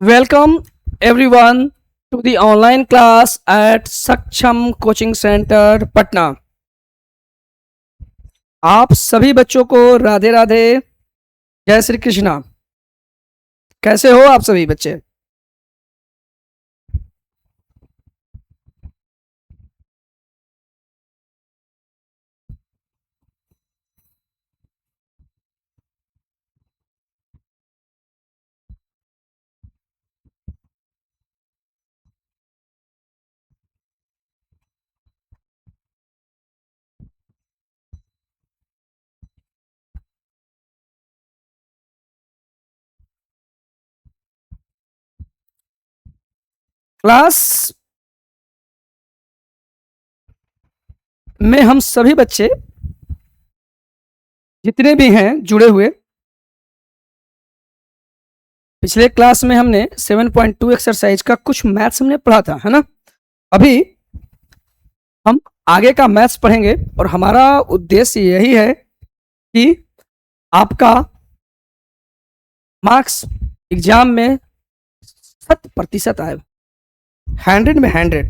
Welcome everyone to the online class at Saksham Coaching Center, Patna. आप सभी बच्चों को राधे राधे, जय श्री कृष्णा। कैसे हो आप सभी बच्चे? क्लास में हम सभी बच्चे जितने भी हैं जुड़े हुए, पिछले क्लास में हमने 7.2 एक्सरसाइज का कुछ मैथ्स हमने पढ़ा था, है ना। अभी हम आगे का मैथ्स पढ़ेंगे और हमारा उद्देश्य यही है कि आपका मार्क्स एग्जाम में 100% आए, 100 में 100।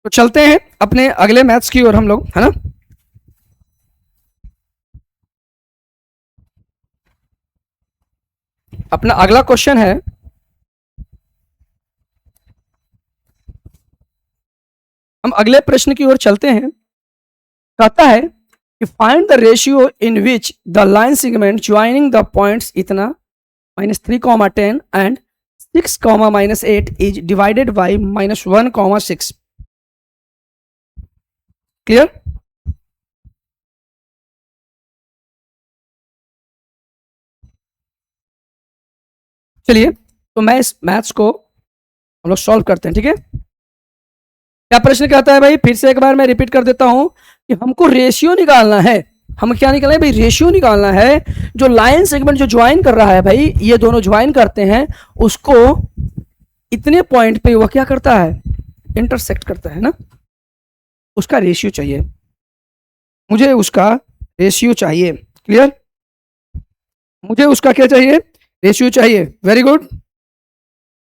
तो चलते हैं अपने अगले मैथ्स की ओर हम लोग, है ना। अपना अगला क्वेश्चन है, हम अगले प्रश्न की ओर चलते हैं। कहता है कि find the ratio in which the line segment joining the points इतना -3, 10 and 6, -8 is divided by -1, 6। Clear? चलिए, तो मैं इस मैथ्स को हम लोग सॉल्व करते हैं, ठीक है। क्या प्रश्न कहता है भाई? फिर से एक बार मैं रिपीट कर देता हूं कि हमको रेशियो निकालना है। हम क्या निकालना है भाई? रेशियो निकालना है। जो लाइन सेगमेंट जो ज्वाइन कर रहा है भाई, ये दोनों ज्वाइन करते हैं, उसको इतने पॉइंट पे वह क्या करता है? इंटरसेक्ट करता है ना। उसका रेशियो चाहिए, मुझे उसका रेशियो चाहिए। क्लियर? मुझे उसका क्या चाहिए? रेशियो चाहिए। Very good.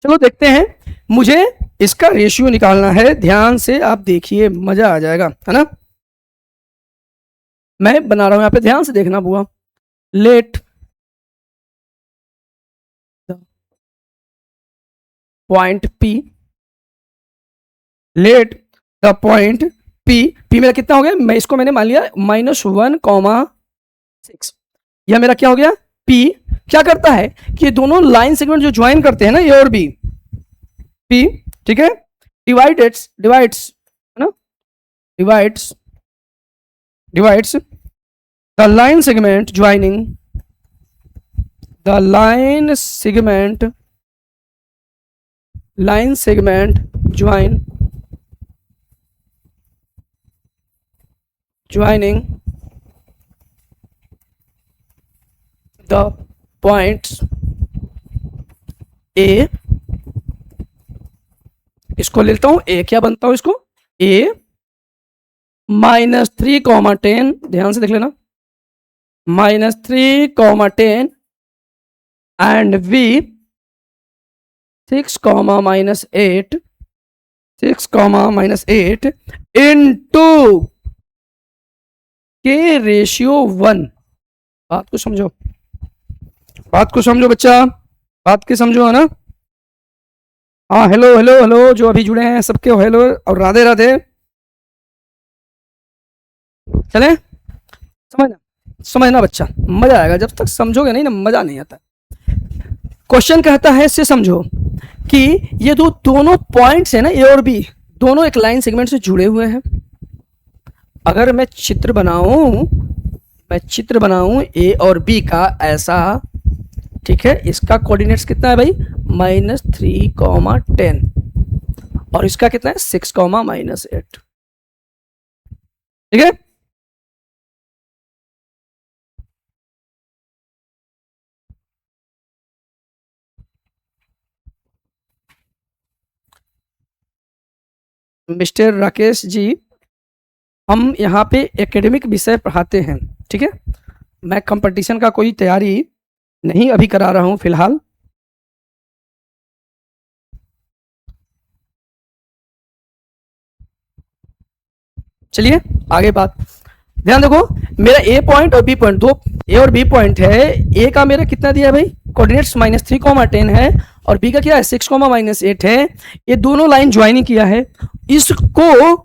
चलो देखते हैं। मुझे इसका रेशियो निकालना है। ध्यान से आप देखिए, मजा आ जाएगा, है ना। मैं बना रहा हूं, यहां पे ध्यान से देखना बुआ। Let point P, let the point P. P मेरा कितना हो गया? मैं इसको मैंने मान लिया -1, 6। यह मेरा क्या हो गया? पी। क्या करता है कि दोनों लाइन सेगमेंट जो ज्वाइन करते हैं ना, ए और बी, पी, ठीक है, डिवाइड्स डिवाइड्स, है ना, divides divides the line segment joining the line segment joining the points A. इसको लेता हूं ए, क्या बनता हूं इसको? ए -3, 10, ध्यान से देख लेना, -3, 10 एंड बी 6, -8, 6, -8 इनटू के रेशियो 1। बात को समझो, बात को समझो बच्चा, बात के समझो, है ना। हाँ, हेलो हेलो हेलो, जो अभी जुड़े हैं सबके हेलो और राधे राधे। चले, समझना समझना बच्चा, मजा आएगा। जब तक समझोगे नहीं ना, मजा नहीं आता। क्वेश्चन कहता है, इससे समझो कि ये दोनों पॉइंट्स है ना, ए और बी, दोनों एक लाइन सेगमेंट से जुड़े हुए हैं। अगर मैं चित्र बनाऊं ए और बी का ऐसा, ठीक है, इसका कोऑर्डिनेट्स कितना है भाई? -3, 10 और इसका कितना है? 6, -8। ठीक है। मिस्टर राकेश जी, हम यहाँ पे एकेडमिक विषय पढ़ाते हैं, ठीक है। मैं कंपटीशन का कोई तैयारी नहीं अभी करा रहा हूँ फिलहाल। चलिए आगे बात, ध्यान देखो, मेरा ए पॉइंट और बी पॉइंट, दो ए और बी पॉइंट है। ए का मेरा कितना दिया है भाई, कोऑर्डिनेट्स -3, 10 है, और बी का क्या है 6, -8 है। ये दोनों लाइन ज्वाइनिंग किया है। इसको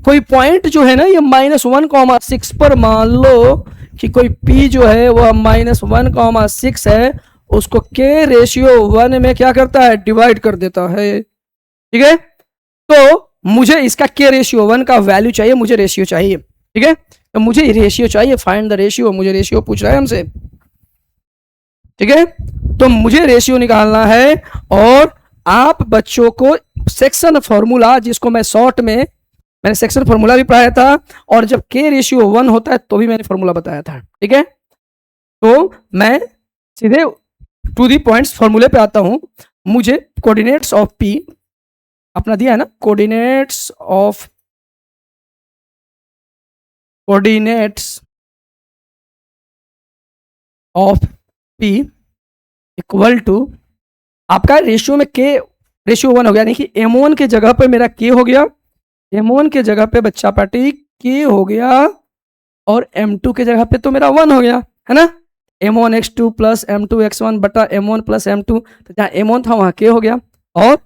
कोई पॉइंट जो है ना ये -1, 6 पर मान लो कि कोई पी जो है वह -1, 6 है, उसको के रेशियो 1 में क्या करता है, डिवाइड कर देता है, ठीक है। तो मुझे इसका के रेशियो 1 का वैल्यू चाहिए, मुझे रेशियो चाहिए, ठीक है। तो मुझे रेशियो चाहिए, फाइंड द रेशियो, मुझे रेशियो पूछ रहा है हमसे, ठीक है। तो मुझे रेशियो निकालना है, और आप बच्चों को सेक्शन फॉर्मूला, जिसको मैं शॉर्ट में, मैंने सेक्शन फॉर्मूला भी पढ़ाया था, और जब के रेशियो 1 होता है तो भी मैंने फॉर्मूला बताया था, ठीक है। तो मैं सीधे टू दी पॉइंट्स फॉर्मूले पे आता हूं। मुझे कोऑर्डिनेट्स ऑफ पी अपना दिया है ना, coordinates of P equal to, आपका रेशियो में के रेशियो 1 हो गया, यानी कि M1 के जगह पे मेरा के हो गया, M1 के जगह पे बच्चा पार्टी के हो गया, और M2 के जगह पे तो मेरा 1 हो गया, है ना। M1x2 प्लस M2x1 बटा M1 प्लस M2, तो जहाँ M1 था वहाँ के हो गया, और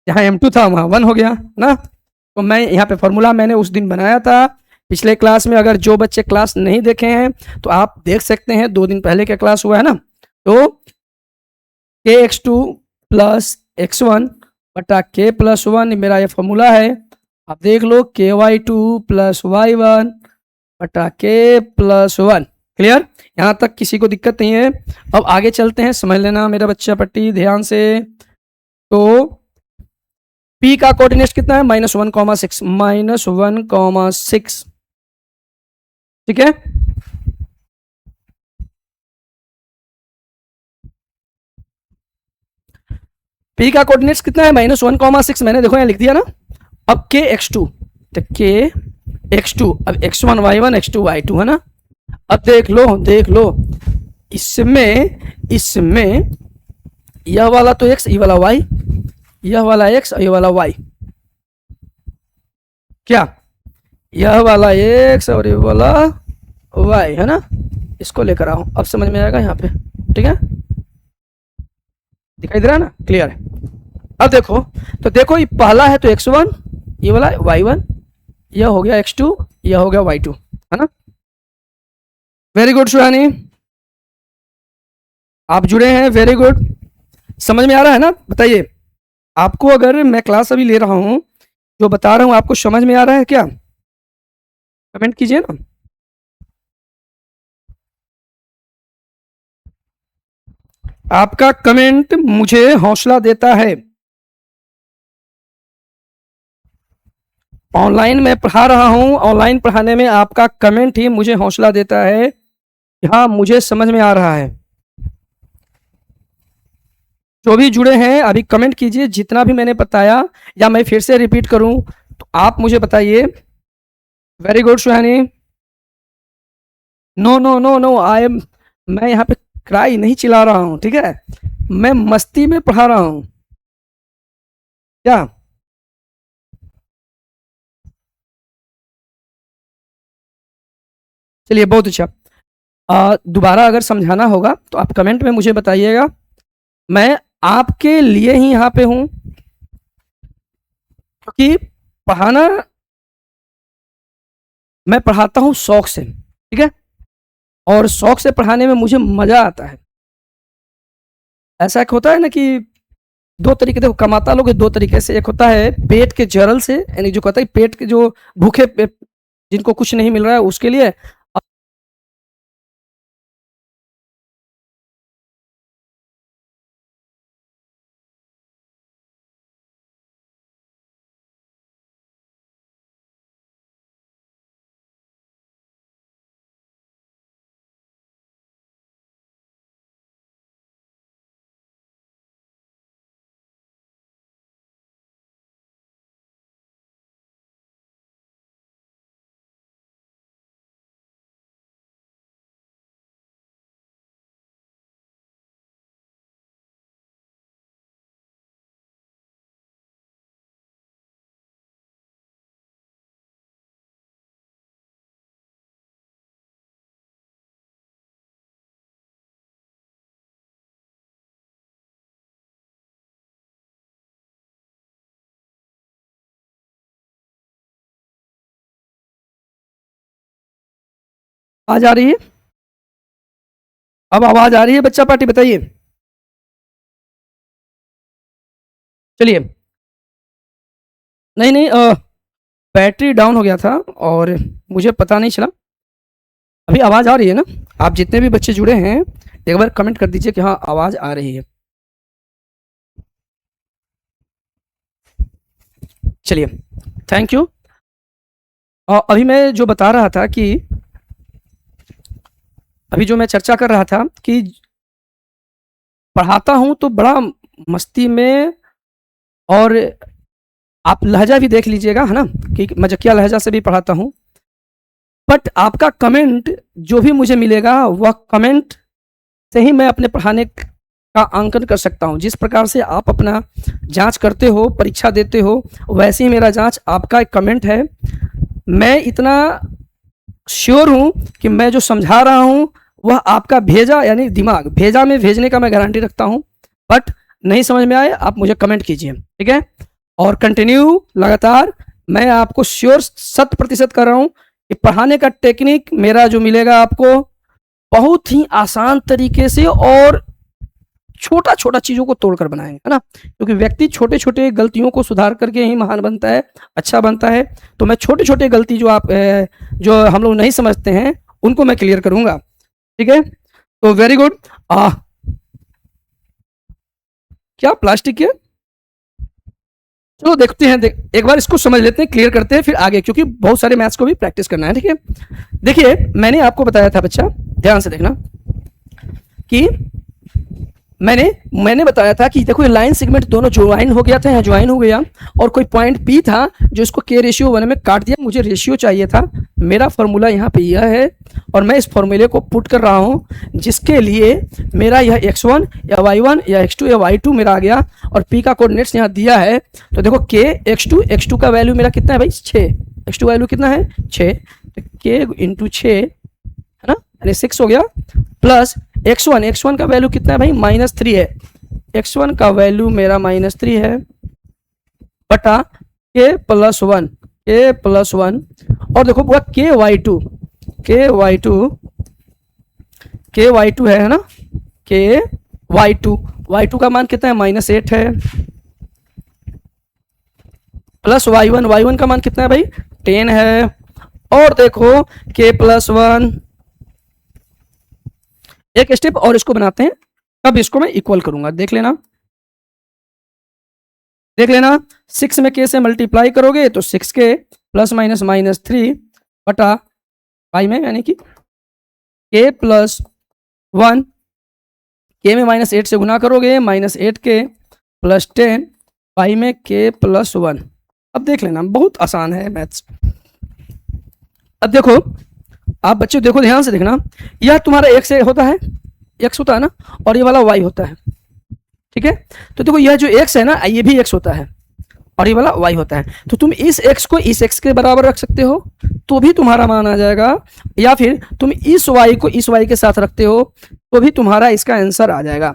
जहाँ M2 था वहाँ 1 हो गया ना। तो मैं यहाँ पे फॉर्मूला मैंने उस दिन बनाया था पिछले क्लास में। अगर जो बच्चे क्लास नहीं देखे हैं तो आप देख सकते हैं, 2 दिन पहले का क्लास हुआ है ना। तो के x2 प्लस x1 बटा के प्लस 1 मेरा ये फॉर्मूला है। आप देख लो, के y2 प्लस y1 बटा के प्लस 1। क्लियर, यहाँ तक किसी को दिक्कत नहीं है। अब आगे चलते हैं, समझ लेना मेरा बच्चा पट्टी ध्यान से। तो P का कोऑर्डिनेट कितना है, -1, 6, -1, 6, ठीक है। P का कोऑर्डिनेट्स कितना है, -1, 6, मैंने देखो यहाँ लिख दिया ना। अब के x2, तो के x2, अब x1 y1 x2 y2 है ना। अब देख लो, इसमें यह वाला तो x, ये वाला y, यह वाला x और ये वाला y, क्या यह वाला x और ये वाला y है ना। इसको लेकर आओ, अब समझ में आएगा यहाँ पे, ठीक है। दिखाई दे रहा है ना, क्लियर है। अब देखो, तो देखो ये पहला है तो x1, ये वाला y1, यह हो गया x2, यह हो गया y2, है ना। वेरी गुड सुहानी, आप जुड़े हैं, वेरी गुड। समझ में आ रहा है ना, बताइए। आपको अगर मैं क्लास अभी ले रहा हूं, जो बता रहा हूं आपको समझ में आ रहा है क्या, कमेंट कीजिए ना। आपका कमेंट मुझे हौसला देता है। ऑनलाइन मैं पढ़ा रहा हूं, ऑनलाइन पढ़ाने में आपका कमेंट ही मुझे हौसला देता है कि हाँ मुझे समझ में आ रहा है। जो भी जुड़े हैं अभी कमेंट कीजिए, जितना भी मैंने बताया, या मैं फिर से रिपीट करूं तो आप मुझे बताइए। Very good Suhani. No no no no, I am, मैं यहाँ पे क्राई नहीं चिल्ला रहा हूँ, ठीक है। मैं मस्ती में पढ़ा रहा हूँ, क्या। चलिए बहुत अच्छा। दोबारा अगर समझाना होगा तो आप कमेंट में मुझे बताइएगा। मैं आपके लिए ही यहाँ पे हूँ, क्योंकि पढ़ाना मैं पढ़ाता हूँ शौक से, ठीक है। और शौक से पढ़ाने में मुझे मजा आता है। ऐसा एक होता है ना कि दो तरीके, देखो कमाता लोग दो तरीके से, एक होता है पेट के जरल से, यानी जो कहता है पेट के जो भूखे जिनको कुछ नहीं मिल रहा है उसके लिए, आवाज आ रही है? अब आवाज आ रही है बच्चा पार्टी, बताइए। चलिए, नहीं नहीं, बैटरी डाउन हो गया था और मुझे पता नहीं चला। अभी आवाज आ रही है ना? आप जितने भी बच्चे जुड़े हैं एक बार कमेंट कर दीजिए कि हाँ आवाज आ रही है। चलिए, थैंक यू। अभी मैं जो बता रहा था कि अभी जो मैं चर्चा कर रहा था कि पढ़ाता हूं तो बड़ा मस्ती में, और आप लहजा भी देख लीजिएगा है ना कि मजकिया लहजा से भी पढ़ाता हूं। बट आपका कमेंट जो भी मुझे मिलेगा वह कमेंट से ही मैं अपने पढ़ाने का आंकन कर सकता हूं। जिस प्रकार से आप अपना जांच करते हो, परीक्षा देते हो, वैसे ही मेरा जांच आपका एक कमेंट है। मैं इतना श्योर हूं कि मैं जो समझा रहा हूं वह आपका भेजा यानी दिमाग भेजा में भेजने का मैं गारंटी रखता हूं। बट नहीं समझ में आए आप मुझे कमेंट कीजिए, ठीक है? और कंटिन्यू लगातार मैं आपको श्योर 100% कर रहा हूं कि पढ़ाने का टेक्निक मेरा जो मिलेगा आपको बहुत ही आसान तरीके से और छोटा छोटा चीजों को तोड़कर बनाएंगे, है ना? क्योंकि व्यक्ति छोटे छोटे गलतियों को सुधार करके ही महान बनता है, अच्छा बनता है। तो मैं छोटे छोटे गलती जो हम लोग नहीं समझते हैं उनको मैं क्लियर करूंगा, ठीक है? तो वेरी गुड। क्या प्लास्टिक है? चलो देखते हैं, एक बार इसको समझ लेते हैं, क्लियर करते हैं, फिर आगे, क्योंकि बहुत सारे मैथ्स को भी प्रैक्टिस करना है, ठीक है? देखिए, मैंने आपको बताया था बच्चा, ध्यान से देखना, कि मैंने बताया था कि देखो ये लाइन सेगमेंट दोनों ज्वाइन हो गया था, यहाँ ज्वाइन हो गया, और कोई पॉइंट पी था जो इसको के रेशियो 1 में काट दिया। मुझे रेशियो चाहिए था, मेरा फॉर्मूला यहाँ पे यह है, और मैं इस फॉर्मूले को पुट कर रहा हूँ, जिसके लिए मेरा यह x1 या y1 या x2 या y2 मेरा आ गया, और p का कोऑर्डिनेट्स यहाँ दिया है। तो देखो k x2 का वैल्यू मेरा कितना है भाई? 6। x2 वैल्यू कितना है? 6। तो k इंटू 6 है ना, यानी 6 हो गया, प्लस x1 का वैल्यू कितना है भाई? -3 है। x1 का वैल्यू मेरा -3 है, बटा k प्लस 1, और देखो पूरा k y2 है ना, k y2 का मान कितना है? -8 है, प्लस y1 का मान कितना है भाई? 10 है, और देखो k प्लस 1, एक स्टेप और इसको बनाते हैं, तब इसको मैं इक्वल करूंगा। देख लेना 6 में k से मल्टीप्लाई करोगे तो 6k प्लस माइनस -3 बटा 5 में, यानी कि k प्लस 1, k में -8 से गुना करोगे, -8k प्लस 10, 5 में k प्लस 1। अब देख लेना, बहुत आसान है मैथ्स। अब देखो आप बच्चे, देखो ध्यान से देखना, यह तुम्हारा x होता है, x होता है ना, और ये वाला y होता है, ठीक है? तो देखो यह जो x है ना, ये भी x होता है, और ये वाला y होता है। तो तुम इस x को इस x के बराबर रख सकते हो तो भी तुम्हारा मान आ जाएगा, या फिर तुम इस y को इस y के साथ रखते हो तो भी तुम्हारा इसका आंसर आ जाएगा।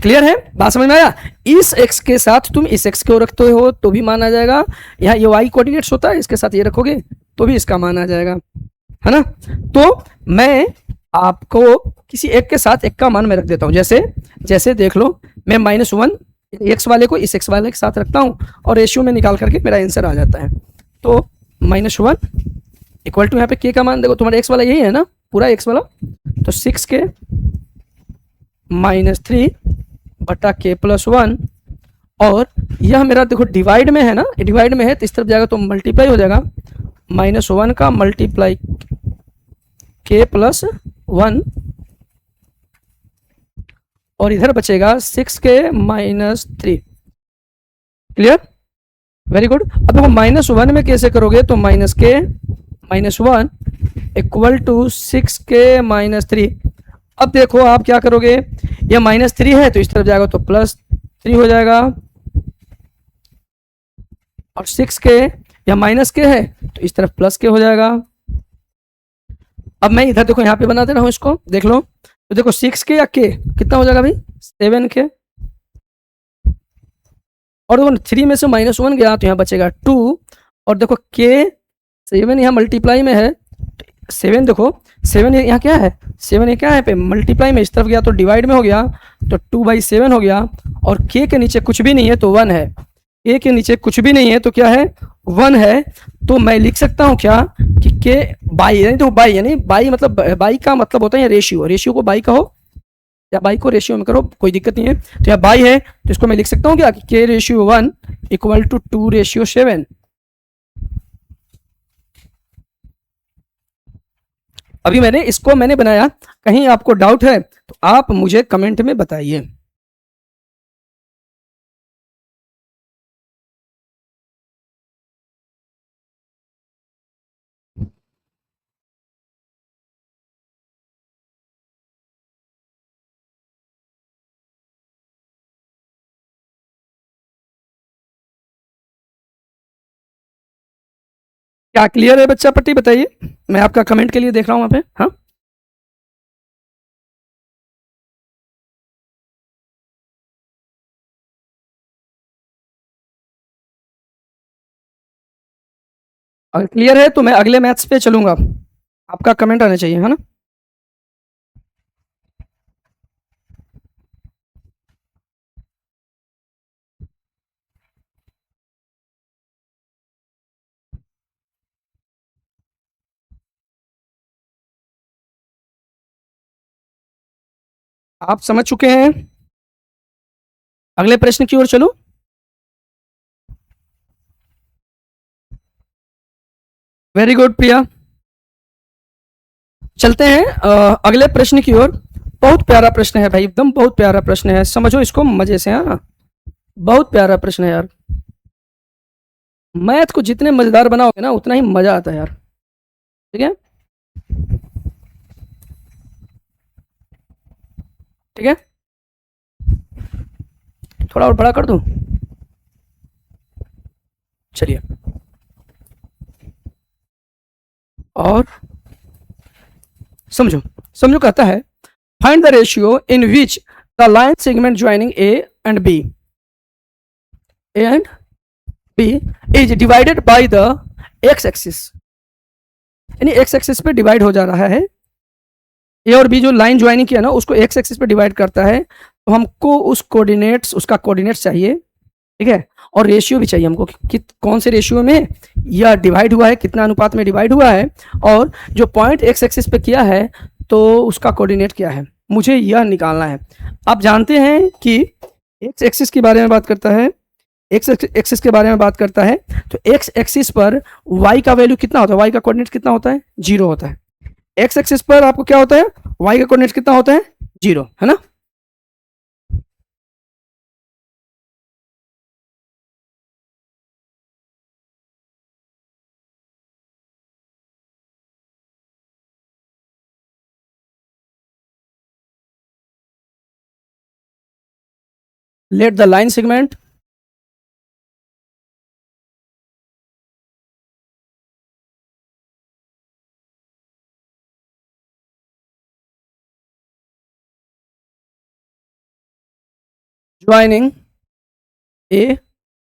क्लियर है? बात समझ में आया? इस x के साथ तुम इस x को रखते हो तो भी मान आ जाएगा। यहाँ ये y कोऑर्डिनेट्स होता है, इसके साथ ये रखोगे तो भी इसका मान आ जाएगा, है ना? तो मैं आपको किसी एक के साथ एक का मान मैं रख देता हूँ। जैसे देख लो, मैं -1 x वाले को इस x वाले के साथ रखता हूँ और रेशियो में निकाल करके मेरा आंसर आ जाता है। तो -1 इक्वल टू, यहाँ पे k का मान देखो, तुम्हारा x वाला यही है ना, पूरा x वाला, तो 6k -3 बटा k प्लस 1, और यह मेरा देखो डिवाइड में है ना, डिवाइड में है तो इस तरफ जाएगा तो मल्टीप्लाई हो जाएगा, -1 का मल्टीप्लाई k प्लस 1, और इधर बचेगा 6k -3। क्लियर? Very good. अब देखो -1 में कैसे करोगे, तो -k -1 इक्वल टू 6k -3। अब देखो आप क्या करोगे, ये -3 है तो इस तरफ जाएगा तो +3 हो जाएगा, और 6k या -k है तो इस तरफ +k हो जाएगा। अब मैं इधर देखो यहाँ पे बना दे रहा हूँ इसको, देख लो, तो देखो 6k या k कितना हो जाएगा भाई? 7k, और देखो 3 में से -1 गया तो यहाँ बचेगा 2, और देखो के 7 यहाँ मल्टीप्लाई में है, 7 देखो 7 यहाँ क्या है, 7 ये क्या है पे मल्टीप्लाई में, इस तरफ गया तो डिवाइड में हो गया, तो 2/7 हो गया, और के नीचे कुछ भी नहीं है तो 1 है, के के नीचे कुछ भी नहीं है तो क्या है 1 है। तो मैं लिख सकता हूँ क्या कि के बाई, यानी तो बाई, यानी बाई मतलब बाई का मतलब होता है रेशियो, रेशियो को बाई कहो या बाई को रेशियो में करो, कोई दिक्कत नहीं है। तो यहाँ बाई है तो इसको मैं लिख सकता हूँ क्या कि के रेशियो 1 इक्वल टू 2/7। अभी मैंने बनाया, कहीं आपको डाउट है तो आप मुझे कमेंट में बताइए। क्या क्लियर है बच्चा पट्टी, बताइए, मैं आपका कमेंट के लिए देख रहा हूं वहां पे। हाँ, अगर क्लियर है तो मैं अगले मैथ्स पे चलूंगा, आपका कमेंट आना चाहिए, है ना। आप समझ चुके हैं, अगले प्रश्न की ओर चलो। वेरी गुड प्रिया, चलते हैं अगले प्रश्न की ओर। बहुत प्यारा प्रश्न है भाई, एकदम बहुत प्यारा प्रश्न है, समझो इसको मजे से। हाँ, बहुत प्यारा प्रश्न है यार, मैथ को जितने मजेदार बनाओगे ना उतना ही मजा आता है यार। ठीक है, ठीक है, थोड़ा और बड़ा कर दूं, चलिए। और समझो, समझो कहता है find the ratio in which the line segment joining A and B is divided by the X axis, यानी एक्स एक्सिस पे डिवाइड हो जा रहा है। ए और बी जो लाइन ज्वाइनिंग किया ना उसको एक्स एक्सिस पे डिवाइड करता है, तो हमको उस कोऑर्डिनेट्स, उसका कोऑर्डिनेट्स चाहिए, ठीक है, और रेशियो भी चाहिए हमको कि कौन से रेशियो में यह डिवाइड हुआ है, कितना अनुपात में डिवाइड हुआ है, और जो पॉइंट एक्स एक्सिस पे किया है तो उसका कोऑर्डिनेट क्या है, मुझे यह निकालना है। आप जानते हैं कि एक्स एक्सिस के बारे में बात करता है, एक्स एक्सिस के बारे में बात करता है, तो एक्स एक्सिस पर वाई का वैल्यू कितना होता है, वाई का कोऑर्डिनेट कितना होता है, 0 होता है। एक्स एक्सिस पर आपको क्या होता है, वाई का कोऑर्डिनेट कितना होता है, 0, है ना। Let the line segment joining A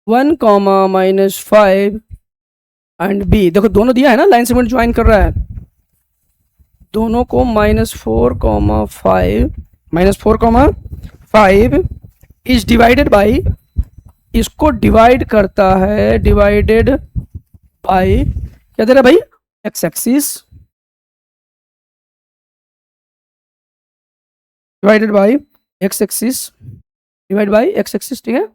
1, -5 and B, देखो दोनों दिया है ना, लाइन सेगमेंट ज्वाइन कर रहा है दोनों को, -4, 5 इज डिवाइडेड बाई, इसको डिवाइड करता है, डिवाइडेड बाई क्या दे रहा है भाई, x axis, divided by x axis, divide by x axis, ठीक है।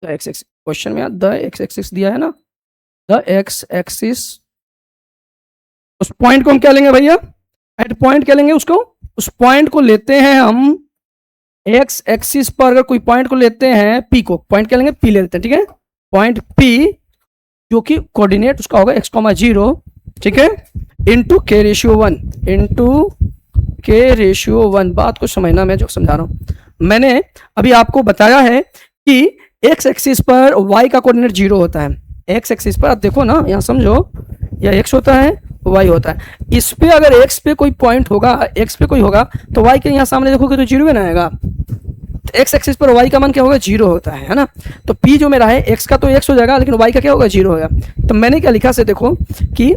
द एक्स एक्सिस, क्वेश्चन में द एक्स एक्सिस दिया है ना, द एक्स एक्सिस, उस पॉइंट को हम क्या लेंगे भैया, एट पॉइंट क्या लेंगे उसको, उस पॉइंट को लेते हैं हम एक्स एक्सिस पर, अगर कोई पॉइंट को लेते हैं पी को, पॉइंट क्या लेंगे, पी ले लेते हैं, ठीक है, पॉइंट पी जो कि कोऑर्डिनेट उसका होगा x,0, ठीक है, इंटू के रेशियो 1, इंटू के रेशियो 1। बात को समझना, मैं जो समझा रहा हूं, मैंने अभी आपको बताया है कि एक्स एक्सिस पर y का कोऑर्डिनेट 0 होता है, एक्स एक्सिस पर आप देखो ना, यहाँ समझो, यह x होता है, y होता है, इस पे अगर x पे कोई पॉइंट होगा, x पे कोई होगा तो y के यहाँ सामने देखोगे तो 0 ना आएगा, एक्स एक्सिस पर वाई का मान क्या होगा, जीरो होता है ना। तो पी जो मेरा है एक्स का तो एक्स हो जाएगा, लेकिन वाई का क्या होगा, जीरो होगा। तो मैंने क्या लिखा से देखो कि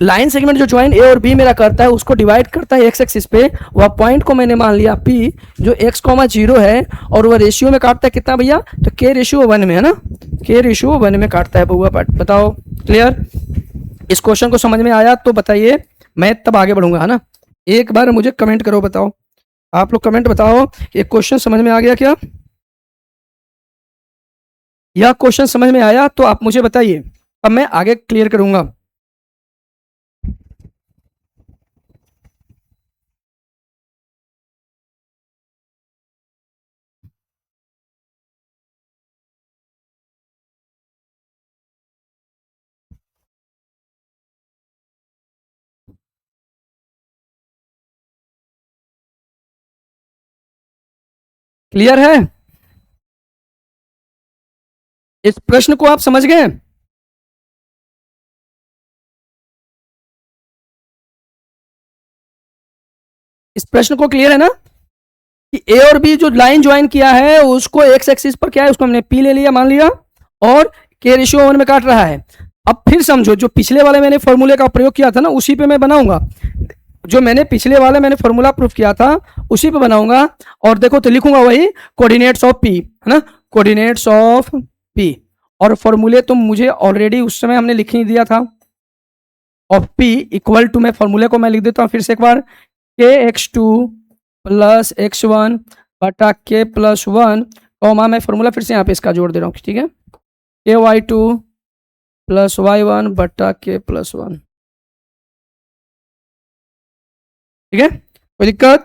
लाइन सेगमेंट जो ज्वाइन ए और बी मेरा करता है उसको डिवाइड करता है एक्स एक्सिस पे, वह पॉइंट को मैंने मान लिया पी जो एक्स कॉमा जीरो है, और वह रेशियो में काटता है कितना भैया, तो के रेशियो वन में है ना, के रेशियो वन में काटता है बउआ। बताओ क्लियर, इस क्वेश्चन को समझ में आया तो बताइए, मैं तब आगे बढ़ूंगा है ना। एक बार मुझे कमेंट करो, बताओ आप लोग, कमेंट बताओ ये क्वेश्चन समझ में आ गया क्या, यह क्वेश्चन समझ में आया तो आप मुझे बताइए, अब मैं आगे क्लियर करूंगा। क्लियर है, इस प्रश्न को आप समझ गए, इस प्रश्न को क्लियर है ना, कि ए और बी जो लाइन ज्वाइन किया है उसको एक्स एक्सिस पर क्या है, उसको हमने पी ले लिया मान लिया, और के रेशियो वन में काट रहा है। अब फिर समझो, जो पिछले वाले मैंने फॉर्मूले का प्रयोग किया था ना उसी पे मैं बनाऊंगा, जो मैंने पिछले वाले मैंने फॉर्मूला प्रूफ किया था उसी पे बनाऊंगा। और देखो तो लिखूंगा वही कोऑर्डिनेट्स ऑफ पी है ना, कोऑर्डिनेट्स ऑफ पी, और फॉर्मूले तो मुझे ऑलरेडी उस समय हमने लिख ही दिया था। ऑफ पी इक्वल टू, मैं फॉर्मूले को मैं लिख देता हूँ फिर से एक बार, के x two plus x one बटा के प्लस वन, कॉमा मैं फॉर्मूला फिर से यहाँ पे इसका जोड़ दे रहा हूँ, ठीक है, k y two plus y one बटा के प्लस वन, ठीक है, कोई दिक्कत,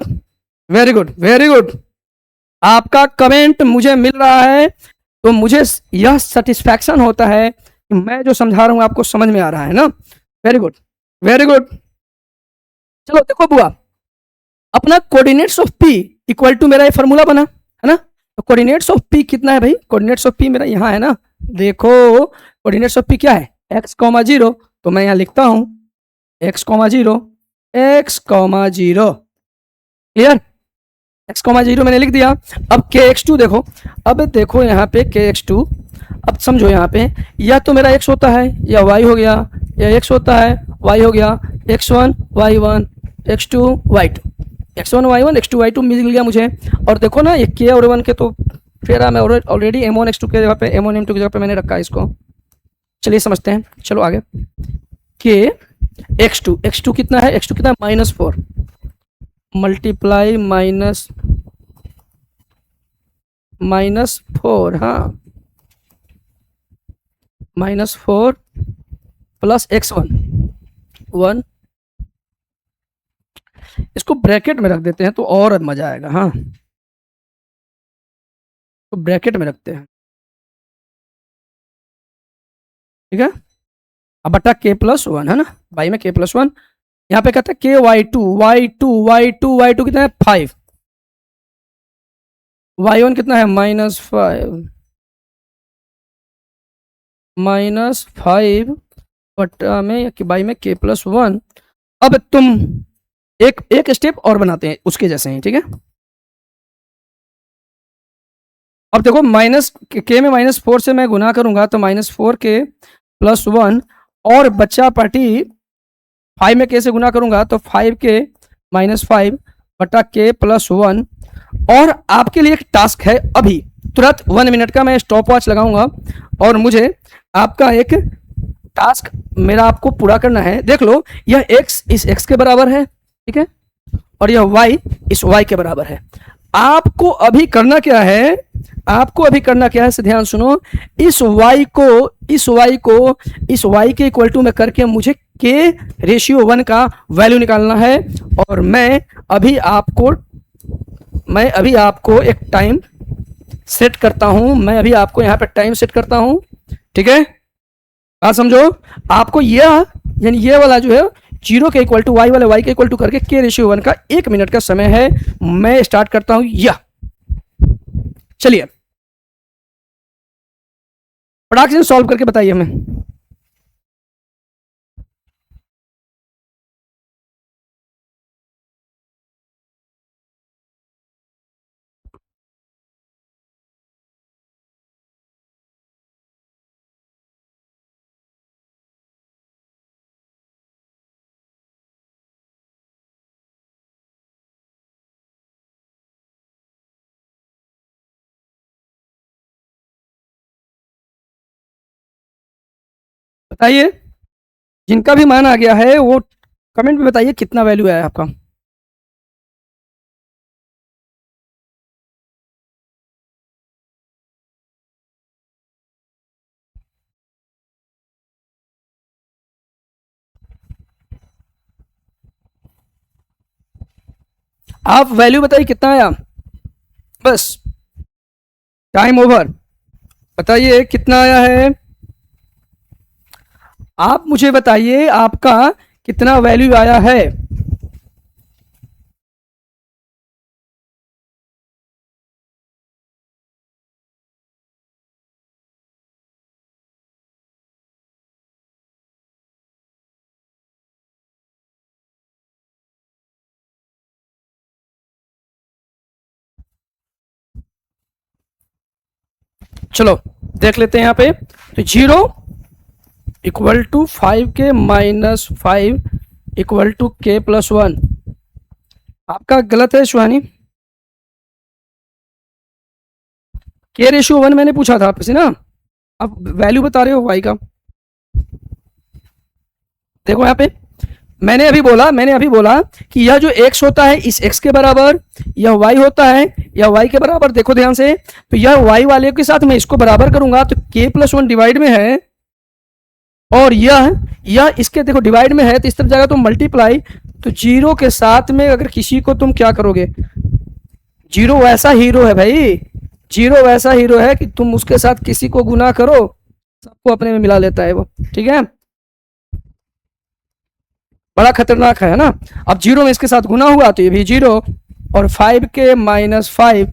वेरी गुड वेरी गुड, आपका कमेंट मुझे मिल रहा है तो मुझे यह सेटिस्फैक्शन होता है कि मैं जो समझा रहा हूँ आपको समझ में आ रहा है ना, वेरी गुड वेरी गुड। चलो देखो बुआ, अपना coordinates of P equal to मेरा ये फॉर्मूला बना है ना, तो कोऑर्डिनेट्स ऑफ पी कितना है भाई, कोऑर्डिनेट्स ऑफ पी मेरा यहाँ है ना, देखो कोऑर्डिनेट्स ऑफ पी क्या है, एक्स कॉमा जीरो, तो मैं यहाँ लिखता हूँ x comma zero, x comma zero, clear, x comma zero मैंने लिख दिया। अब के एक्स टू देखो, अब देखो यहाँ पे के एक्स टू, अब समझो यहाँ पे या तो मेरा एक्स होता है या वाई हो गया, या एक्स होता है वाई हो गया, x one y one x two y two, x one y one x two y two मिल गया मुझे। और देखो ना ये के और वन के तो फिर मैं already m one x two के जगह पे एम वन एम टू की जगह पे मैंने रखा है इसको। चलिए समझते हैं, चलो आगे, के एक्स टू कितना है, एक्स टू कितना है, minus four multiply minus four, हाँ minus four plus x one one, इसको ब्रैकेट में रख देते हैं तो और मजा आएगा, हाँ तो ब्रैकेट में रखते हैं, ठीक है, अब बटा के प्लस वन है ना, बाई में के प्लस वन, यहाँ पे कहते हैं के y two y two y two y two कितना है, फाइव, वाई वन कितना है, माइनस फाइव, माइनस फाइव बटा में बाई में के प्लस वन। अब तुम एक एक स्टेप और बनाते हैं उसके जैसे ही, ठीक है, अब देखो माइनस के में माइनस फोर से मैं गुना करूंगा तो माइनस फोर के प्लस वन, और बच्चा पार्टी फाइव में के से गुना करूंगा तो फाइव के माइनस फाइव बटा के प्लस वन। और आपके लिए एक टास्क है, अभी तुरंत 1 मिनट का मैं स्टॉप वॉच लगाऊंगा और मुझे आपका एक टास्क मेरा आपको पूरा करना है। देख लो यह x इस x के बराबर है, ठीक है, और यह y इस y के बराबर है। आपको अभी करना क्या है, आपको अभी करना क्या है से ध्यान सुनो, इस y को इस y को इस y के इक्वल टू में करके मुझे k रेशियो वन का वैल्यू निकालना है। और मैं अभी आपको एक टाइम सेट करता हूं, मैं अभी आपको यहाँ पे टाइम सेट करता हूं, ठीक है, बात समझो। आपको यह यानी ये वाला जो है जीरो के इक्वल टू वाई वाले वाई के इक्वल टू करके के रेशियो वन का 1 मिनट का समय है। मैं स्टार्ट करता हूं यह, चलिए फटाक से सॉल्व करके बताइए हमें। बताइए, जिनका भी मान आ गया है वो कमेंट में बताइए कितना वैल्यू आया आपका। आप वैल्यू बताइए कितना आया, बस टाइम ओवर। बताइए कितना आया है, आप मुझे बताइए आपका कितना वैल्यू आया है। चलो देख लेते हैं यहाँ पे। तो 0 equal to 5k minus 5 equal to k plus 1। आपका गलत है सुहानी, k रेशियो 1 मैंने पूछा था आपसे ना, आप वैल्यू बता रहे हो y का। देखो यहाँ पे मैंने अभी बोला कि यह जो x होता है इस x के बराबर, यह y होता है यह y के बराबर। देखो ध्यान से, तो यह y वाले के साथ मैं इसको बराबर करूंगा तो k प्लस 1 डिवाइड में है, और यह इसके देखो डिवाइड में है तो इस तरफ जाएगा तो मल्टीप्लाई। तो 0 के साथ में अगर किसी को तुम क्या करोगे, 0 वैसा हीरो है भाई, 0 वैसा हीरो है कि तुम उसके साथ किसी को गुना करो सबको अपने में मिला लेता है वो, ठीक है। बड़ा खतरनाक है ना। अब 0 में इसके साथ गुना हुआ तो ये भी 0, और 5k माइनस 5,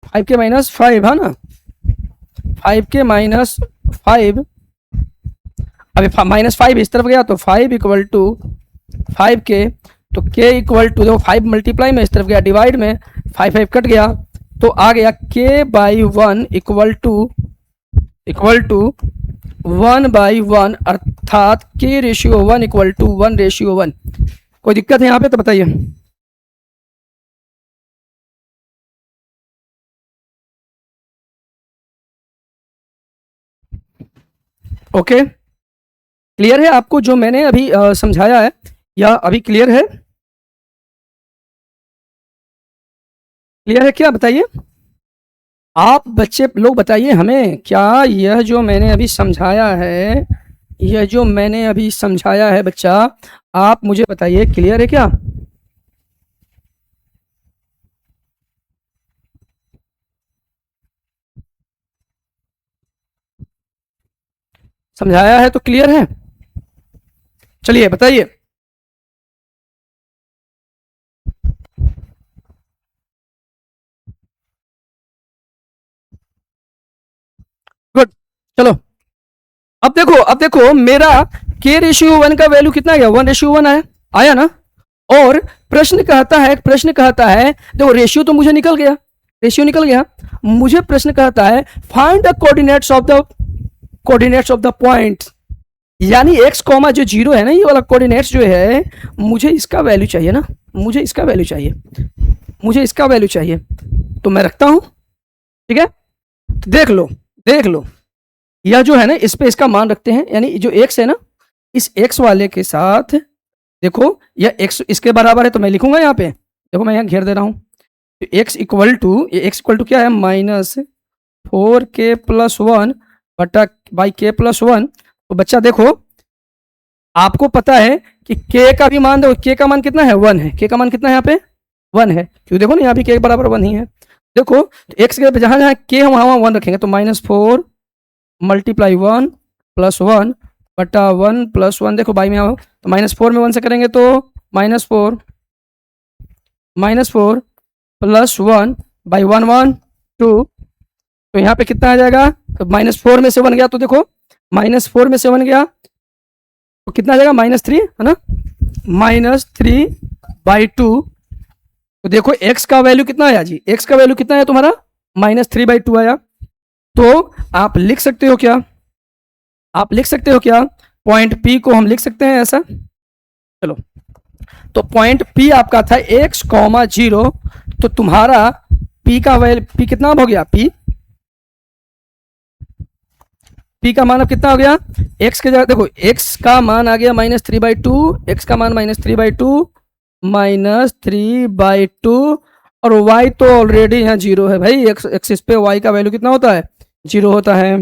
5k माइनस 5 है ना, 5k माइनस 5, अभी माइनस 5 इस तरफ गया तो 5 इक्वल टू 5k, तो k इक्वल टू देखो 5 मल्टीप्लाई में इस तरफ गया डिवाइड में, 5 5 कट गया तो आ गया k by 1 equal to 1 by 1, अर्थात k ratio 1 equal to 1 ratio 1। कोई दिक्कत है यहाँ पे तो बताइए। ओके, क्लियर है आपको जो मैंने अभी समझाया है, या अभी क्लियर है? क्लियर है क्या, बताइए आप बच्चे लोग, बताइए हमें क्या यह जो मैंने अभी समझाया है, यह जो मैंने अभी समझाया है बच्चा, आप मुझे बताइए क्लियर है क्या? समझाया है तो क्लियर है, चलिए बताइए। गुड, चलो अब देखो मेरा k रेशियो 1 का वैल्यू कितना गया, 1 रेशियो 1 आया ना। और प्रश्न कहता है देखो रेशियो तो मुझे निकल गया, रेशियो निकल गया, मुझे प्रश्न कहता है find the coordinates of the point, यानी x कॉमा जो 0 है ना, ये वाला कोऑर्डिनेट्स जो है, मुझे इसका वैल्यू चाहिए ना, मुझे इसका वैल्यू चाहिए, तो मैं रखता हूं, ठीक है। तो देख लो यह जो है ना इस पे इसका मान रखते हैं, यानी जो x है ना, इस x वाले के साथ देखो यह x इसके बराबर है तो मैं लिखूंगा यहाँ पे, देखो मैं यहाँ घेर दे रहा हूँ, तो x इक्वल टू क्या है, माइनस 4k प्लस 1 बटा बाई k प्लस 1। तो बच्चा देखो आपको पता है कि k का भी मान, देखो k का मान कितना है, 1 है, k का मान कितना है यहाँ पे 1 है, क्योंकि देखो ना यहाँ भी k बराबर 1 ही है। देखो तो x के जहाँ जहाँ k हम वहाँ 1 रखेंगे, तो -4 मल्टीप्लाई 1 प्लस 1 बटा 1 प्लस 1, देखो बाई में आओ तो -4 में 1 से करेंगे तो -4 प्लस 1 बाई 1 1 2, तो यहाँ पे कितना आ जाएगा, तो -4 में से 1 गया तो देखो -4 में से 1 गया तो कितना आ जाएगा, -3 है ना, -3/2। तो देखो x का वैल्यू कितना आया जी, x का वैल्यू कितना आया तुम्हारा, -3/2 आया। तो आप लिख सकते हो क्या, पॉइंट P को हम लिख सकते हैं ऐसा, चलो तो पॉइंट P आपका था x, 0, तो तुम्हारा P का वैल्यू P कितना हो गया, P पी का मान अब कितना हो गया, एक्स के जगह देखो एक्स का मान आ गया -3/2, एक्स का मान -3/2 और y तो ऑलरेडी यहाँ 0 है भाई, एक्स एक्सिस पे y का वैल्यू कितना होता है, 0 होता है।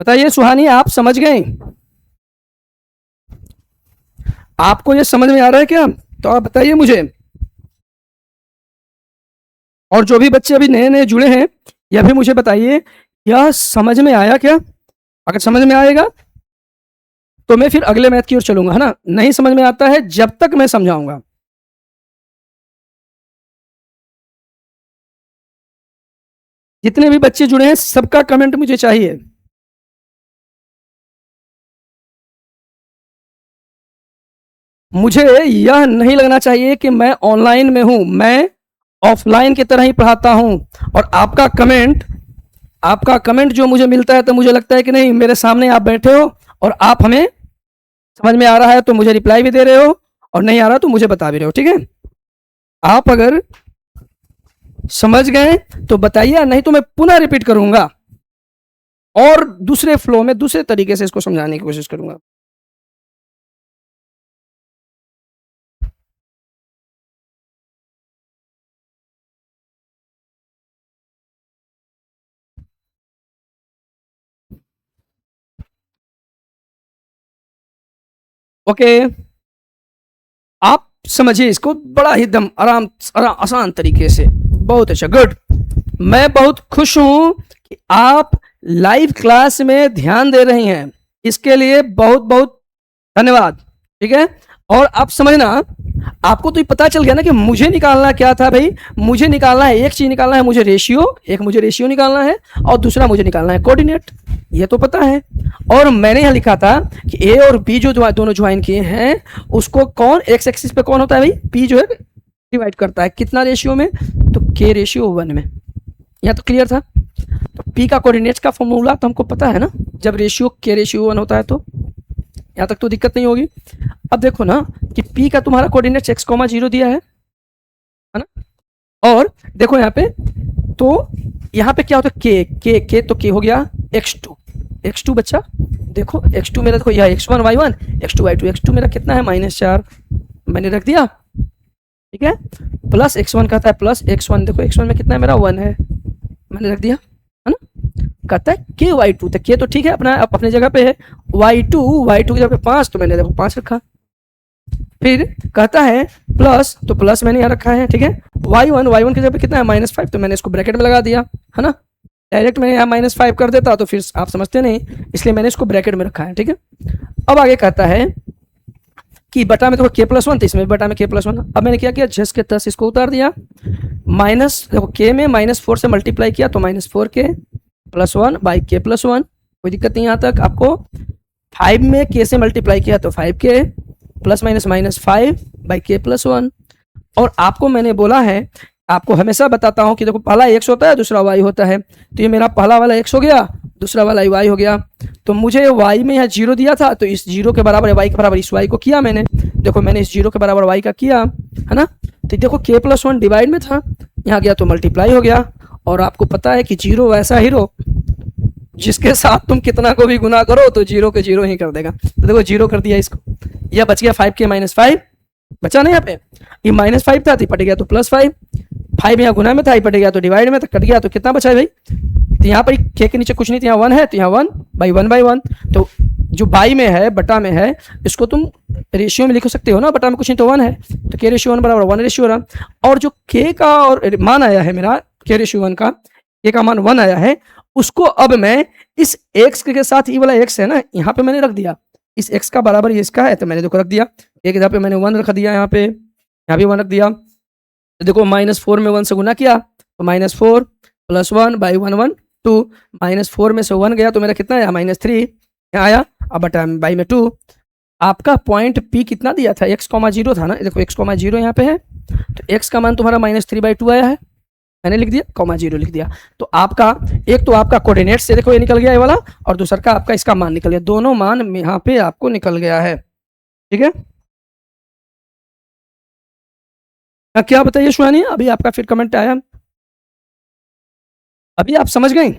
बताइए सुहानी, आप समझ गए, आपको ये समझ में आ रहा है क्या, तो आप बताइए मुझे। और जो भी बच्चे अभी नए नए जुड़े हैं, यह भी मुझे बताइए यह समझ में आया क्या। अगर समझ में आएगा तो मैं फिर अगले मैथ की ओर चलूंगा, है ना। नहीं समझ में आता है जब तक मैं समझाऊंगा। जितने भी बच्चे जुड़े हैं सबका कमेंट मुझे चाहिए। मुझे यह नहीं लगना चाहिए कि मैं ऑनलाइन में हूं, मैं ऑफलाइन की तरह ही पढ़ाता हूं। और आपका कमेंट जो मुझे मिलता है तो मुझे लगता है कि नहीं, मेरे सामने आप बैठे हो और आप हमें समझ में आ रहा है तो मुझे रिप्लाई भी दे रहे हो, और नहीं आ रहा तो मुझे बता भी रहे हो, ठीक है। आप अगर समझ गए तो बताइए, नहीं तो मैं पुनः रिपीट करूंगा और दूसरे फ्लो में दूसरे तरीके से इसको समझाने की कोशिश करूंगा। ओके, आप समझिए इसको बड़ा ही दम आसान तरीके से। बहुत अच्छा, गुड। मैं बहुत खुश हूं कि आप लाइव क्लास में ध्यान दे रही हैं, इसके लिए बहुत बहुत धन्यवाद, ठीक है। और आप समझना, आपको तो ये पता चल गया ना कि मुझे निकालना क्या था भाई। मुझे निकालना है, एक चीज निकालना है मुझे रेशियो, एक मुझे रेशियो निकालना है और दूसरा मुझे निकालना है कोऑर्डिनेट, ये तो पता है। और मैंने यहाँ लिखा था कि ए और बी जो दोनों ज्वाइन किए हैं उसको कौन एक्स एक्सिस पे कौन होता है भाई, पी जो है डिवाइड करता है कितना रेशियो में, तो के रेशियो 1 में। यहाँ तो क्लियर था। तो पी का कोऑर्डिनेट्स का फॉर्मूला तो हमको पता है ना, जब रेशियो के रेशियो 1 होता है तो यहाँ तक तो दिक्कत नहीं होगी। अब देखो ना कि P का तुम्हारा कोऑर्डिनेट्स x,0 दिया है ना। और देखो यहाँ पे, तो यहाँ पे क्या होता है के तो के हो गया x2 बच्चा। देखो x2 मेरा, देखो यह x1 y1 x2 y2, x2 मेरा कितना है -4, मैंने रख दिया, ठीक है। प्लस x1 कहता है प्लस x1, देखो x1 में कितना है मेरा 1 है, मैंने रख दिया, है ना। कहता है के y2, तो के तो ठीक है अपना अपने जगह पे है, y2 की जगह पे 5, तो मैंने देखो 5 रखा। फिर कहता है प्लस, तो प्लस मैंने यहाँ रखा है, ठीक है। y1 की जगह पे कितना है -5, तो मैंने इसको ब्रैकेट में लगा दिया, है ना। डायरेक्ट मैं यहाँ -5 कर देता तो फिर आप समझते नहीं, इसलिए मैंने इसको ब्रैकेट में रखा है, ठीक है। अब आगे कहता है कि बटा में देखो k+1, तो इसमें बटा में k+1। अब मैंने क्या किया, झस के तस इसको उतार दिया, माइनस देखो के में -4 से मल्टीप्लाई किया तो -4k + 1 बाई k+1, कोई दिक्कत नहीं यहाँ तक आपको। 5 में k से मल्टीप्लाई किया तो 5k plus minus -5 by k+1। और आपको मैंने बोला है, आपको हमेशा बताता हूं कि देखो पहला x होता है दूसरा y होता है, तो ये मेरा पहला वाला x हो गया, दूसरा वाला y हो गया। तो मुझे y में यहाँ 0 दिया था, तो इस 0 के बराबर y के बराबर इस y को किया मैंने, देखो मैंने इस 0 के बराबर y का किया, है ना। तो देखो k+1 डिवाइड में था, यहाँ गया तो मल्टीप्लाई हो गया। और आपको पता है कि 0 वैसा हीरो जिसके साथ तुम कितना को भी गुना करो तो 0 के 0 ही कर देगा। तो देखो 0 कर दिया इसको, यह बच गया 5k -5 बचा ना, यहाँ पे ये -5 था तो पट गया तो +5, 5 यहाँ गुना में था, पट गया तो डिवाइड में, तो कट गया तो कितना बचा है भाई। तो यहाँ पर के नीचे कुछ नहीं, तो यहाँ 1 है, तो यहाँ 1/1/1। तो जो बाई में है बटा में है, इसको तुम रेशियो में लिख सकते हो ना, बटा में कुछ नहीं तो 1 है, तो के रेशियो 1 बराबर 1 रेशियो रहा। और जो के का और मान आया है मेरा, के रेशियो 1 का, के का मान 1 आया है, उसको अब मैं इस x के साथ ये वाला x है ना, यहाँ पे मैंने रख दिया, इस x का बराबर ये इसका है, तो मैंने देखो रख दिया, एक जगह पे मैंने 1 रख दिया, यहाँ पे यहाँ भी 1 रख दिया। तो देखो -4 में 1 से गुना किया तो -4 + 1 बाई 1 1 2, -4 में से 1 गया तो मेरा कितना आया -3 यहाँ आया, अब बटा बाई में 2। आपका पॉइंट P कितना दिया था, x,0 था ना, देखो x,0 यहाँ पे है, तो x का मान तुम्हारा -3/2 आया है, मैंने लिख दिया, -0 लिख दिया। तो आपका एक तो आपका कोऑर्डिनेट से देखो ये निकल गया ये वाला, और दूसरा का आपका इसका मान निकल गया, दोनों मान यहाँ पे आपको निकल गया है, ठीक है। क्या बताइए सुहानी, अभी आपका फिर कमेंट आया। अभी आप समझ गए?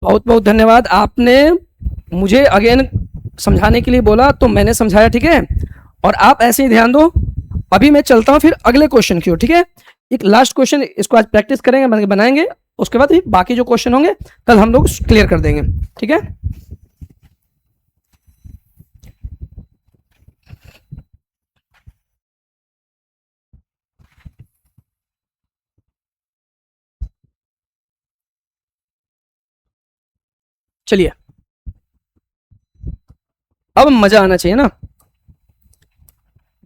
बहुत बहुत धन्यवाद, आपने मुझे अगेन समझाने के लिए बोला तो मैंने समझाया, ठीक है। और आप ऐसे ही ध्यान दो। अभी मैं चलता हूं फिर अगले क्वेश्चन की ओर, ठीक है। एक लास्ट क्वेश्चन, इसको आज प्रैक्टिस करेंगे, बनाएंगे। उसके बाद ही बाकी जो क्वेश्चन होंगे कल हम लोग क्लियर कर देंगे, ठीक है। चलिए, अब मजा आना चाहिए ना।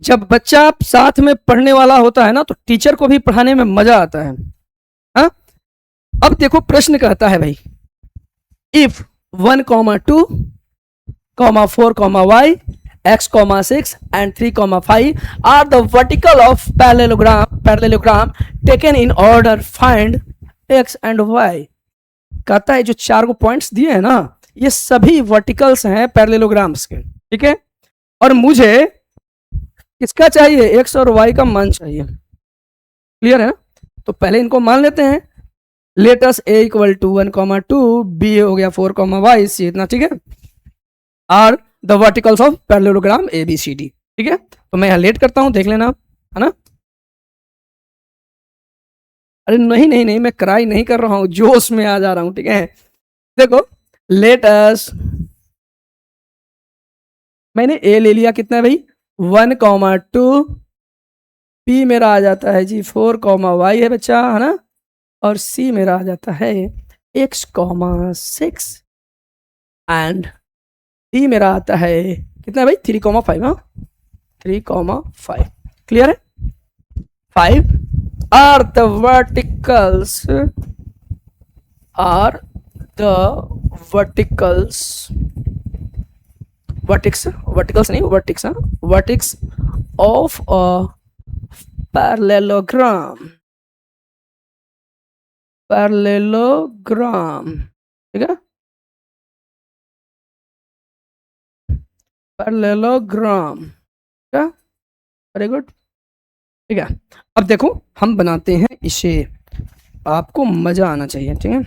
जब बच्चा साथ में पढ़ने वाला होता है ना तो टीचर को भी पढ़ाने में मजा आता है। हाँ, अब देखो प्रश्न कहता है भाई, if 1,2,4,y x,6 and 3,5 are the vertical of parallelogram taken in order, find x and y। कहता है जो चार को पॉइंट्स दिए हैं ना, ये सभी वर्टिकल्स हैं पैरेललोग्राम्स के, ठीक है। और मुझे किसका चाहिए, एक्स और वाई का मान चाहिए। क्लियर है ना? तो पहले इनको मान लेते हैं। Let's a equal to 1,2, B हो गया 4,y, सी इतना, ठीक है। Are the verticals of parallelogram A B C D, ठीक है। तो मैं यहां लेट करता हूं, देख लेना, है ना। अरे नहीं नहीं नहीं, मैं क्राई नहीं कर रहा हूं, जोश में आ जा रहा हूं, ठीक है। देखो, लेटस, मैंने ए ले लिया, कितना है भाई, 1,2, पी मेरा आ जाता है जी 4,y है बच्चा, है ना। और सी मेरा आ जाता है x,6 एंड डी मेरा आता है कितना भाई, 3,5, हाँ 3,5। क्लियर है? 5 are the verticals, are the verticals, verticals नहीं, वर्टिक्स, हाँ, vertices of a parallelogram, parallelogram, ठीक है, पैरेललोग्राम, ठीक है, वेरी गुड, ठीक है। अब देखो हम बनाते हैं इसे, आपको मजा आना चाहिए, ठीक है।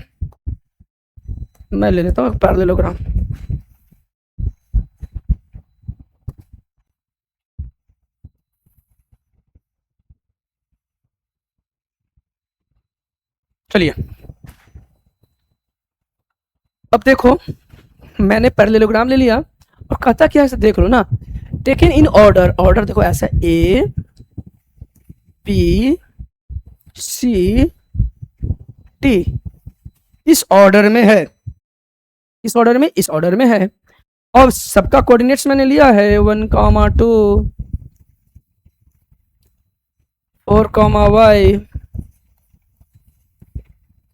मैं ले लेता हूँ पैरेललोग्राम। चलिए, अब देखो मैंने पैरेललोग्राम ले लिया और कहता क्या है, देख लो ना, टेकन इन ऑर्डर, ऑर्डर देखो ऐसा, ए बी सी डी, इस ऑर्डर में है, इस ऑर्डर में, इस ऑर्डर में है। और सबका कोऑर्डिनेट्स मैंने लिया है 1,2, 4,y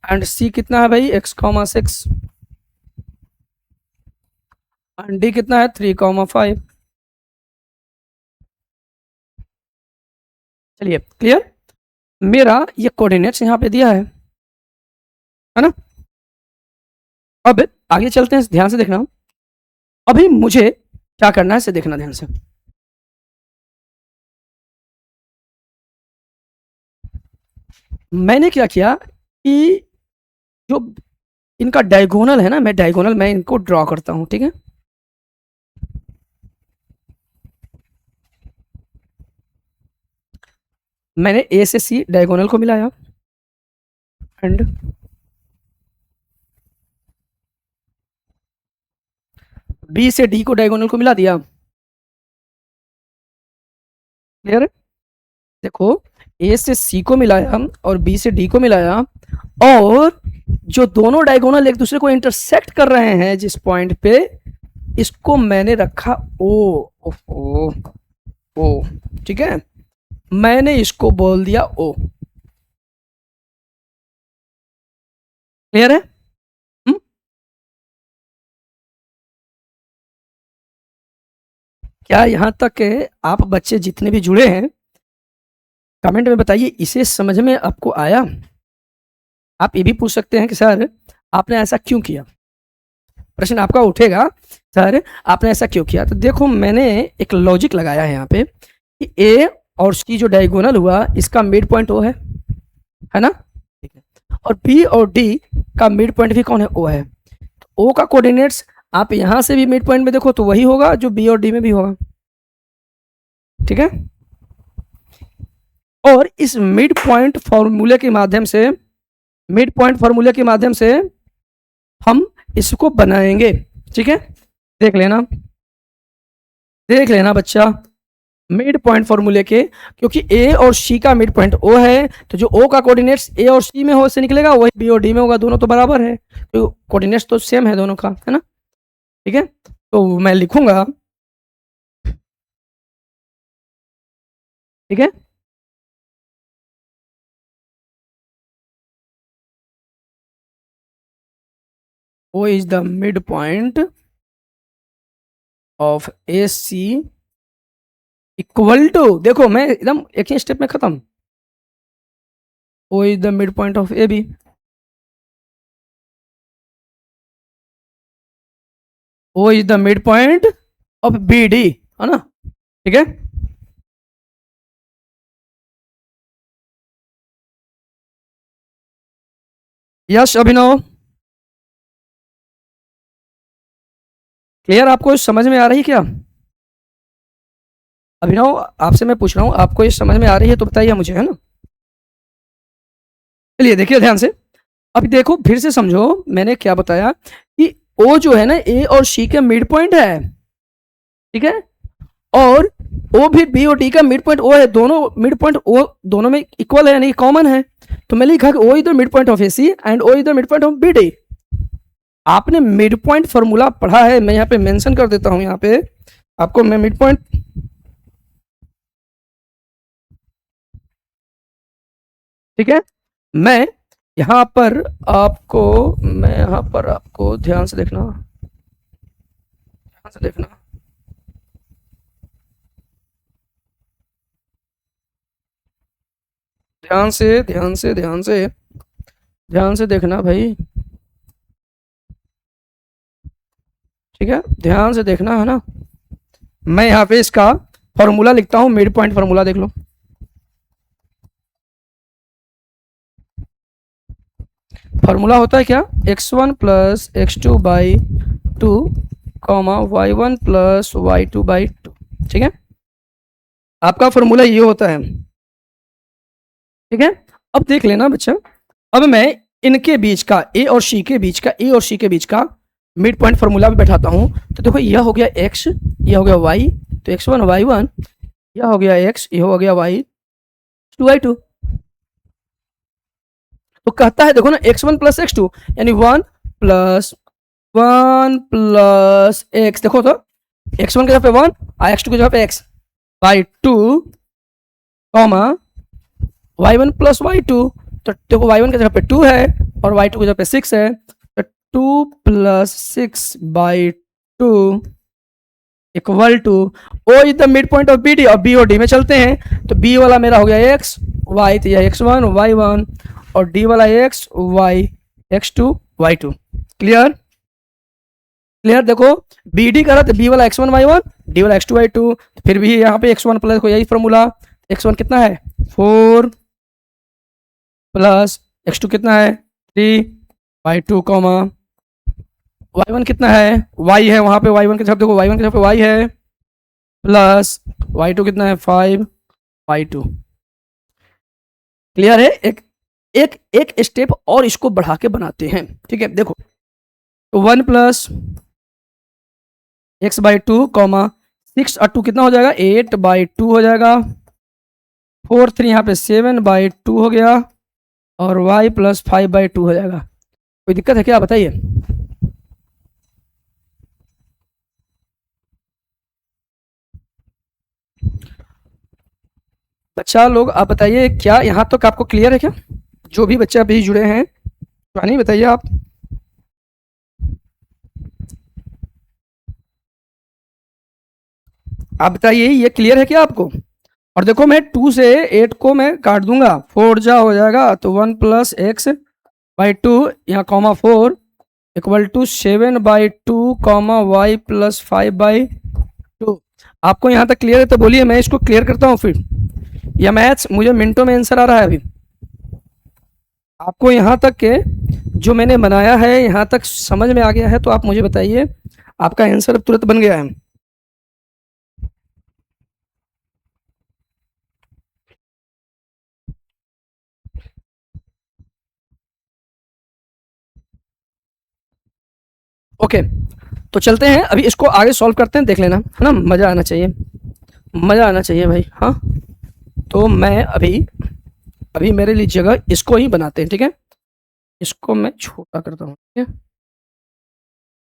एंड सी कितना है भाई, x,6 एंड डी कितना है 3,5। चलिए, क्लियर, मेरा ये कोऑर्डिनेट्स यहाँ पे दिया है ना। अब आगे चलते हैं, ध्यान से देखना। अभी मुझे क्या करना है इसे देखना ध्यान से। मैंने क्या किया कि जो इनका डायगोनल है ना, मैं डायगोनल मैं इनको ड्रॉ करता हूं, ठीक है। मैंने ए से सी डायगोनल को मिलाया एंड बी से डी को डायगोनल को मिला दिया। क्लियर है? देखो, ए से सी को मिलाया और बी से डी को मिलाया, और जो दोनों डायगोनल एक दूसरे को इंटरसेक्ट कर रहे हैं जिस पॉइंट पे, इसको मैंने रखा ओ, ओ, ओ, ठीक है। मैंने इसको बोल दिया ओ। क्लियर है? क्या यहाँ तक आप बच्चे जितने भी जुड़े हैं, कमेंट में बताइए इसे समझ में आपको आया? आप ये भी पूछ सकते हैं कि सर आपने ऐसा क्यों किया, प्रश्न आपका उठेगा, सर आपने ऐसा क्यों किया? तो देखो मैंने एक लॉजिक लगाया है यहाँ पे कि ए और सी जो डायगोनल हुआ इसका मिड पॉइंट ओ है ना? ठीक है। और बी और डी का मिड पॉइंट भी कौन है? ओ है। तो ओ का कोऑर्डिनेट्स आप यहां से भी मिड पॉइंट में देखो तो वही होगा जो बी और डी में भी होगा, ठीक है? और इस मिड पॉइंट फॉर्मूले के माध्यम से, मिड पॉइंट फॉर्मूले के माध्यम से हम इसको बनाएंगे, ठीक है? देख लेना, देख लेना बच्चा, मिड पॉइंट फॉर्मूले के, क्योंकि ए और सी का मिड पॉइंट ओ है तो जो ओ का कोऑर्डिनेट्स ए और सी में हो से निकलेगा वही बी और डी में होगा, दोनों तो बराबर है, तो कोऑर्डिनेट्स तो सेम है दोनों का, है ना? ठीक है, तो मैं लिखूंगा, ठीक है, O is the mid point of A C equal to, देखो मैं एकदम एक ही स्टेप में खत्म, O is the mid point of A B, O is the mid point of B D, है ना? ठीक है, यश अभिनव, क्लियर? आपको समझ में आ रही क्या? अभिनव आपसे मैं पूछ रहा हूँ, आपको ये समझ में आ रही है तो बताइए मुझे, है ना? चलिए देखिए ध्यान से, अब देखो फिर से समझो मैंने क्या बताया कि ओ जो है ना ए और सी का मिड पॉइंट है, ठीक है? और ओ भी बी और डी का मिड पॉइंट ओ है, दोनों मिड पॉइंट ओ दोनों में इक्वल है यानी कॉमन है, तो मैं लिखा कि O is the mid point of A C and O is the mid point of B D. आपने मिड पॉइंट फॉर्मूला पढ़ा है, मैं यहाँ पे मेंशन कर देता हूँ, यहाँ पे आपको मैं मिड पॉइंट, ठीक है, मैं यहाँ पर आपको, मैं यहाँ पर आपको ध्यान से देखना, ध्यान से देखना, ध्यान से ध्यान से ध्यान से ध्यान से देखना भाई, ठीक है, ध्यान से देखना, है ना? मैं यहाँ पे इसका फॉर्मूला लिखता हूँ, मिड पॉइंट फॉर्मूला देख लो, फॉर्मूला होता है क्या? x1 plus x2 by two comma y1 plus y2 by two, ठीक है? आपका फॉर्मूला ये होता है, ठीक है? अब देख लेना बच्चा, अब मैं इनके बीच का ए और सी के बीच का, ए और सी के बीच का मिड पॉइंट फॉर्मूला भी बैठाता हूँ, तो देखो यह हो गया x, यह हो गया y, तो x1 y1, यह हो गया x, यह हो गया y2 y2, तो कहता है देखो ना x1 प्लस x2 यानी 1 प्लस x, देखो तो x1 की जगह पे 1 और x2 की जगह पे x by two comma y1 plus y2, तो देखो y1 की जगह पे 2 है और y2 की जगह पे 6 है, तो 2 plus 6 by two equal to O is the mid point of B D, और बी और डी में चलते हैं, तो बी वाला मेरा हो गया x y, तो यह x1 y1 और डी वाला x y x2 y2, clear? Clear? देखो बी डी करा तो बी वाला x1 y1, डी वाला x2 y2, फिर भी यहाँ पे x1 प्लस यही फॉर्मूला, x1 कितना है 4 प्लस x2 कितना है 3 y2 कॉमा y1 कितना है y है, वहां पे y1 के जगह देखो, y1 के जगह पे y है प्लस y2 कितना है 5 y2, क्लियर है? एक एक एक स्टेप और इसको बढ़ा के बनाते हैं, ठीक है? देखो तो 1 plus x by two comma 6 और 2 कितना हो जाएगा 8 बाई टू हो जाएगा, 4 3 यहाँ पे 7 बाई टू हो गया और y प्लस 5 बाई टू हो जाएगा। कोई दिक्कत है क्या बताइए? बच्चा लोग आप बताइए, क्या यहाँ तक आपको क्लियर है क्या? जो भी बच्चे अभी जुड़े हैं नहीं बताइए आप। आप बताइए ये क्लियर है क्या आपको? और देखो मैं 2 से 8 को मैं काट दूंगा, 4 जा हो जाएगा तो 1 प्लस एक्स बाई 2 यहाँ comma 4 equal to 7 by 2 comma y plus 5 by 2। आपको यहाँ तक क्लियर है तो बोलिए, मैं इसको क्लियर करता हूँ फिर। यह मैथ्स मुझे मिनटों में आंसर आ रहा है अभी। आपको यहाँ तक के जो मैंने बनाया है यहाँ तक समझ में आ गया है तो आप मुझे बताइए, आपका आंसर तुरंत बन गया है। ओके, तो चलते हैं अभी इसको आगे सॉल्व करते हैं, देख लेना है ना, मज़ा आना चाहिए, मज़ा आना चाहिए भाई। हाँ, तो मैं अभी अभी मेरे लिए जगह इसको ही बनाते हैं, ठीक है। इसको मैं छोटा करता हूँ, ठीक है,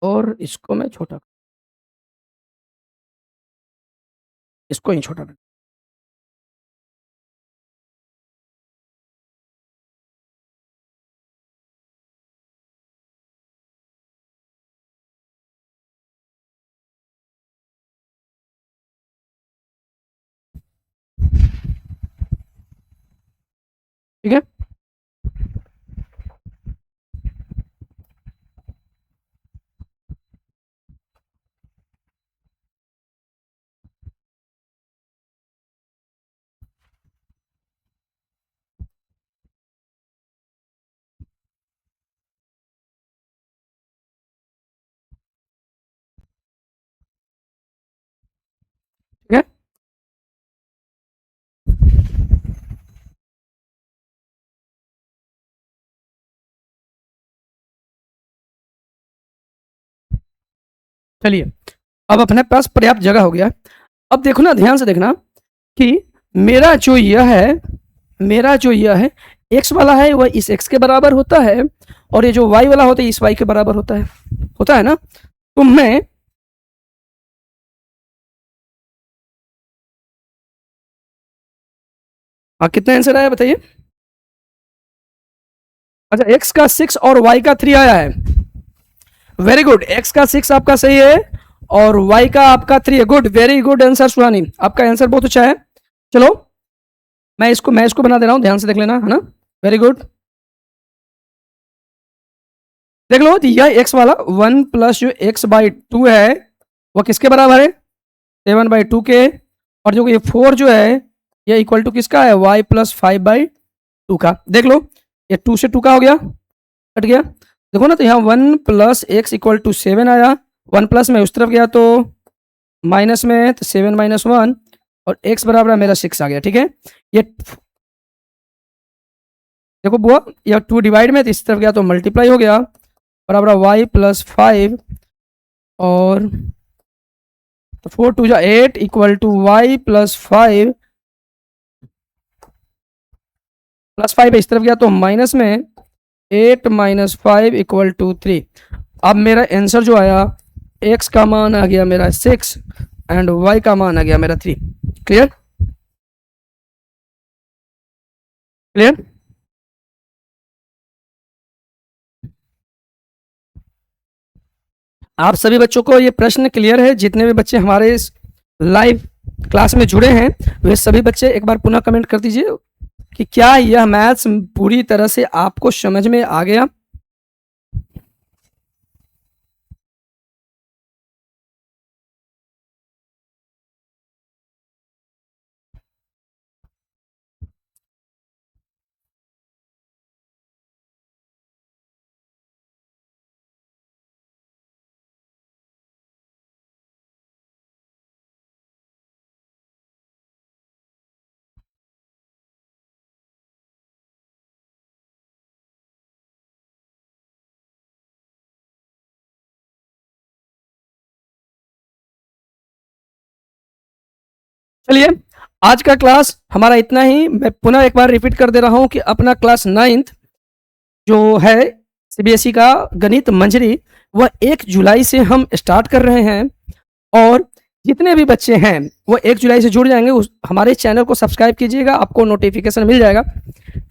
और इसको मैं छोटा, इसको ही छोटा करता हूँ, ठीक है। ठीक है, चलिए अब अपने पास पर्याप्त जगह हो गया। अब देखो ना, ध्यान से देखना कि मेरा जो यह है, मेरा जो यह है एक्स वाला है वह इस एक्स के बराबर होता है, और ये जो वाई वाला होता है इस वाई के बराबर होता है ना। तो मैं हाँ, कितना आंसर आया बताइए? अच्छा, एक्स का 6 और वाई का 3 आया है। वेरी गुड, एक्स का 6 आपका सही है और वाई का आपका 3 है। गुड, वेरी गुड आंसर सुहानी, आपका आंसर बहुत अच्छा है। चलो मैं इसको बना दे रहा हूं, ध्यान से देख लेना, है ना। वेरी गुड, देख लो, तो यह एक्स वाला 1 प्लस जो एक्स बाई 2 है वह किसके बराबर है? 7 बाई 2 के। और जो ये 4 जो है ये इक्वल टू किसका है? वाई प्लस 5 बाई 2 का। देख लो, ये 2 से 2 का हो गया, कट गया। देखो ना, तो यहाँ 1 प्लस एक्स इक्वल टू 7 आया, 1 प्लस में उस तरफ गया तो माइनस में, तो 7 माइनस 1, और एक्स बराबर मेरा 6 आ गया, ठीक है। ये देखो बुआ, यह 2 डिवाइड में तो इस तरफ गया तो मल्टीप्लाई हो गया, बराबर वाई प्लस 5 और तो 4 टू जा 8 equal to y plus 5 plus 5 इस तरफ गया तो माइनस में 8 माइनस 5 इक्वल टू 3। अब मेरा आंसर जो आया, एक्स का मान आ गया मेरा 6 एंड वाई का मान आ गया मेरा 3। क्लियर? क्लियर? आप सभी बच्चों को ये प्रश्न क्लियर है? जितने भी बच्चे हमारे इस लाइव क्लास में जुड़े हैं वे सभी बच्चे एक बार पुनः कमेंट कर दीजिए कि क्या यह मैथ्स पूरी तरह से आपको समझ में आ गया। चलिए, आज का क्लास हमारा इतना ही। मैं पुनः एक बार रिपीट कर दे रहा हूं कि अपना क्लास 9th जो है सीबीएसई का गणित मंजरी, वह 1 जुलाई से हम स्टार्ट कर रहे हैं, और जितने भी बच्चे हैं वो 1 जुलाई से जुड़ जाएंगे। हमारे चैनल को सब्सक्राइब कीजिएगा, आपको नोटिफिकेशन मिल जाएगा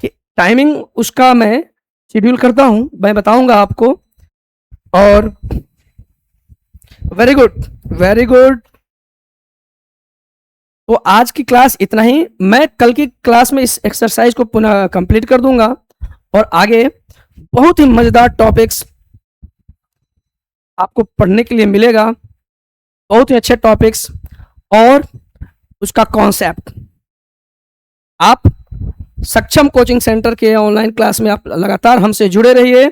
कि टाइमिंग उसका मैं शेड्यूल करता हूं, मैं बताऊंगा आपको। और वेरी गुड, वेरी गुड। तो आज की क्लास इतना ही। मैं कल की क्लास में इस एक्सरसाइज को पुनः कंप्लीट कर दूंगा और आगे बहुत ही मजेदार टॉपिक्स आपको पढ़ने के लिए मिलेगा, बहुत ही अच्छे टॉपिक्स और उसका कॉन्सेप्ट। आप सक्षम कोचिंग सेंटर के ऑनलाइन क्लास में आप लगातार हमसे जुड़े रहिए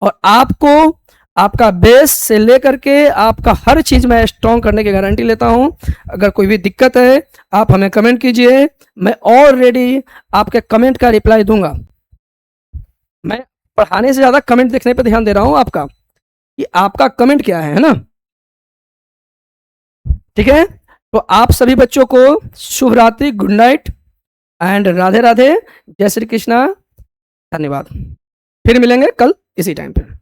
और आपको आपका बेस से लेकर के आपका हर चीज मैं स्ट्रॉन्ग करने की गारंटी लेता हूं। अगर कोई भी दिक्कत है आप हमें कमेंट कीजिए, मैं ऑलरेडी आपके कमेंट का रिप्लाई दूंगा। मैं पढ़ाने से ज्यादा कमेंट देखने पर ध्यान दे रहा हूं आपका, कि आपका कमेंट क्या है ना। ठीक है, तो आप सभी बच्चों को शुभ रात्रि, good night and Radhe Radhe, जय श्री कृष्णा, धन्यवाद। फिर मिलेंगे कल इसी टाइम पे।